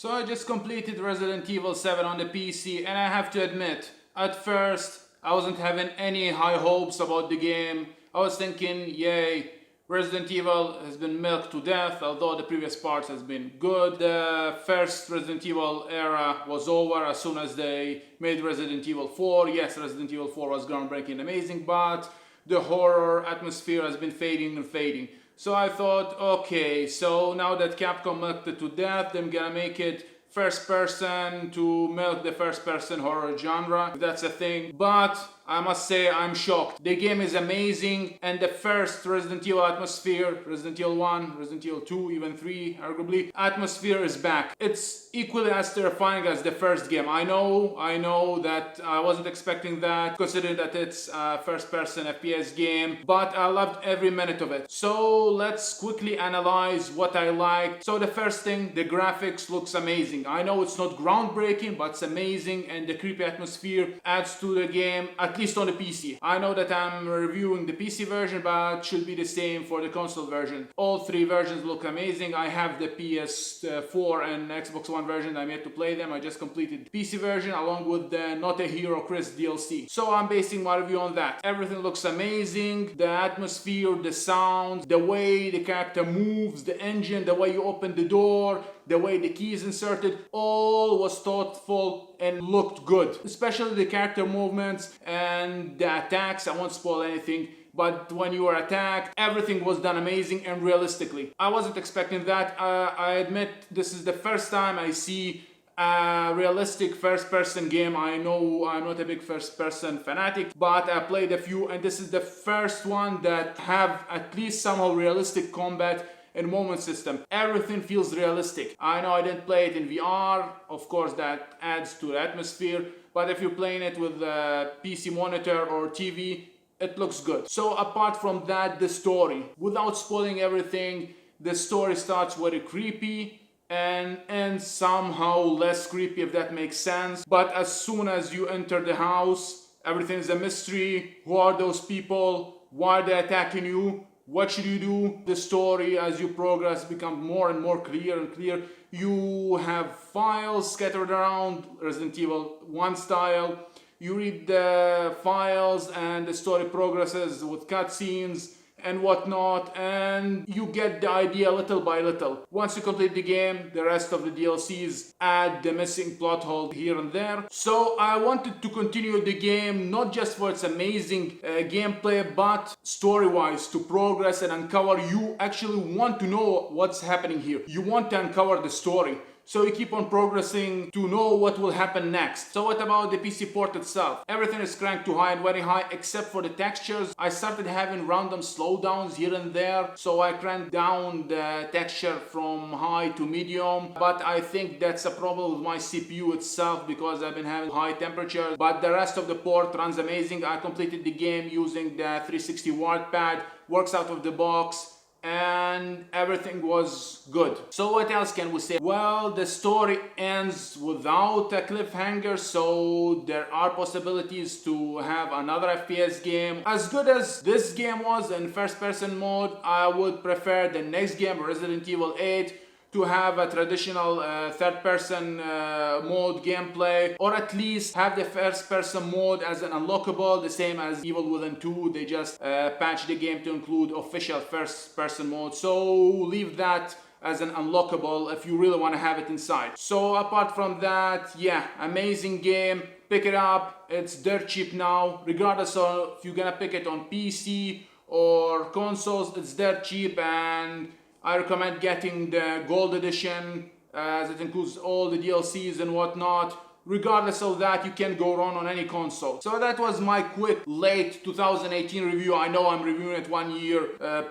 So I just completed Resident Evil 7 on the PC, and I have to admit, at first I wasn't having any high hopes about the game. I was thinking, yay, Resident Evil has been milked to death, although the previous parts has been good. The first Resident Evil era was over as soon as they made Resident Evil 4. Yes, Resident Evil 4 was groundbreaking and amazing, but the horror atmosphere has been fading and fading. So I thought, okay, so now that Capcom milked it to death, they're gonna make it first person to milk the first person horror genre, if that's a thing. But I must say I'm shocked. The game is amazing, and the first Resident Evil atmosphere, Resident Evil 1, Resident Evil 2, even 3 arguably, atmosphere is back. It's equally as terrifying as the first game. I know that I wasn't expecting that, considering that it's a first person FPS game, but I loved every minute of it. So let's quickly analyze what I liked. So the first thing, the graphics looks amazing. I know it's not groundbreaking, but it's amazing, and the creepy atmosphere adds to the game, at least on the PC. I know that I'm reviewing the PC version, but it should be the same for the console version. All three versions look amazing. I have the PS4 and Xbox One version. I'm yet to play them. I just completed the PC version along with the Not a Hero Chris DLC. So I'm basing my review on that. Everything looks amazing. The atmosphere, the sounds, the way the character moves, the engine, the way you open the door, the way the key is inserted, all was thoughtful and looked good. Especially the character movements and the attacks. I won't spoil anything, but when you are attacked, everything was done amazing and realistically. I wasn't expecting that. I admit this is the first time I see a realistic first-person game. I know I'm not a big first-person fanatic, but I played a few, and this is the first one that have at least somehow realistic combat and movement system. Everything feels realistic. I know I didn't play it in VR, of course that adds to the atmosphere, but if you're playing it with a PC monitor or TV, it looks good. So apart from that, the story, without spoiling everything, the story starts very creepy and ends somehow less creepy, if that makes sense. But as soon as you enter the house, everything's a mystery. Who are those people? Why are they attacking you? What should you do? The story, as you progress, becomes more and more clear and clear. You have files scattered around, Resident Evil 1 style. You read the files and the story progresses with cutscenes and whatnot, and you get the idea little by little. Once you complete the game, the rest of the DLCs add the missing plot hole here and there. So I wanted to continue the game, not just for its amazing gameplay, but story-wise, to progress and uncover. You actually want to know what's happening here. You want to uncover the story. So you keep on progressing to know what will happen next. So what about the PC port itself? Everything is cranked to high and very high except for the textures. I started having random slowdowns here and there, so I cranked down the texture from high to medium. But I think that's a problem with my CPU itself because I've been having high temperatures. But the rest of the port runs amazing. I completed the game using the 360 watt pad, works out of the box, and everything was good. So what else can we say? Well, the story ends without a cliffhanger, so there are possibilities to have another FPS game. As good as this game was in first-person mode, I would prefer the next game, Resident Evil 8, to have a traditional third-person mode gameplay, or at least have the first-person mode as an unlockable, the same as Evil Within 2. They just patched the game to include official first-person mode, so leave that as an unlockable if you really want to have it inside. So apart from that, yeah, amazing game. Pick it up. It's dirt cheap now, regardless of if you're gonna pick it on PC or consoles. It's dirt cheap, and I recommend getting the gold edition as it includes all the DLCs and whatnot. Regardless of that, you can go wrong on any console. So that was my quick late 2018 review. I know I'm reviewing it 1 year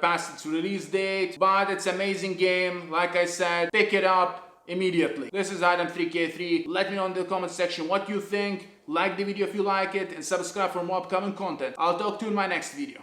past its release date, but it's an amazing game. Like I said, pick it up immediately. This is Adam3K3. Let me know in the comment section what you think. Like the video if you like it, and subscribe for more upcoming content. I'll talk to you in my next video.